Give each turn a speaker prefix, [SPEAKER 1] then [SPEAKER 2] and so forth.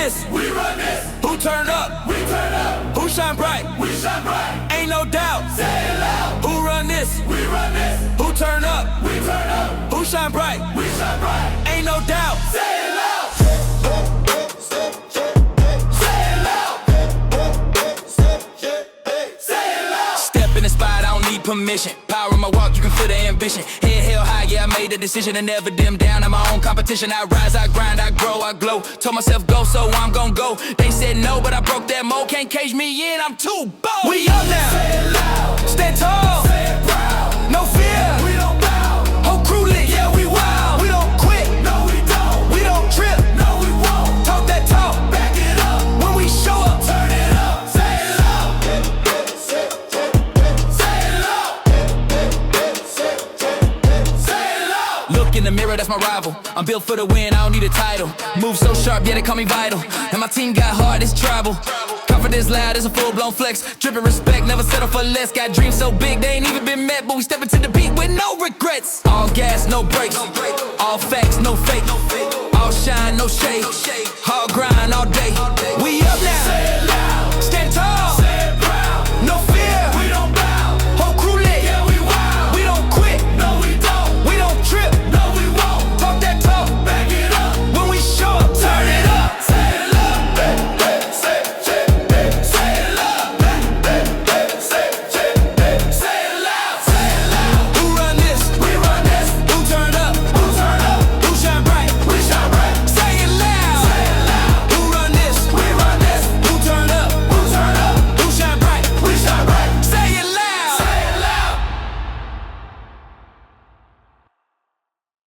[SPEAKER 1] this?
[SPEAKER 2] We run this.
[SPEAKER 1] Who turned up?
[SPEAKER 2] We turn up.
[SPEAKER 1] Who shine bright?
[SPEAKER 2] We shine bright.
[SPEAKER 1] Ain't no doubt.
[SPEAKER 2] Say it loud.
[SPEAKER 1] Who run this?
[SPEAKER 2] We run this.
[SPEAKER 1] Who turn up?
[SPEAKER 2] We turn up.
[SPEAKER 1] Who shine bright?
[SPEAKER 2] We shine bright.
[SPEAKER 1] Ain't no doubt.
[SPEAKER 2] Say it loud. Say it loud. Say it loud.
[SPEAKER 1] Step in the spot, I don't need permission. Power in my walk, you can feel the ambition. Head held high, yeah, I made the decision to never dim down. I'm my own competition. I rise, I grind, I grow, I glow. Told myself go, so I'm gon' go. They said no, but I broke that mold. Can't cage me in, I'm too bold. We up now.
[SPEAKER 2] Say it loud.
[SPEAKER 1] Stand tall.
[SPEAKER 2] Say it proud.
[SPEAKER 1] No fear.
[SPEAKER 2] We don't bow.
[SPEAKER 1] Whole crew lit, yeah, we wild. We don't quit.
[SPEAKER 2] No, we don't.
[SPEAKER 1] We don't trip.
[SPEAKER 2] No, we won't.
[SPEAKER 1] Talk that talk.
[SPEAKER 2] Back it up.
[SPEAKER 1] When we show up.
[SPEAKER 2] Turn it up. Say it loud. Say it loud. Say it loud.
[SPEAKER 1] Look in the mirror, that's my rival. I'm built for the win, I don't need a title. Move so sharp, yeah, they call me vital. And my team got hard, it's tribal. Confidence loud, it's a full-blown flex. Dripping respect, never settle for less. Got dreams so big, they ain't even been met. But we step into the beat with no regrets. All gas, no brakes. All facts, no fake. All shine, no shade. Hard grind all day.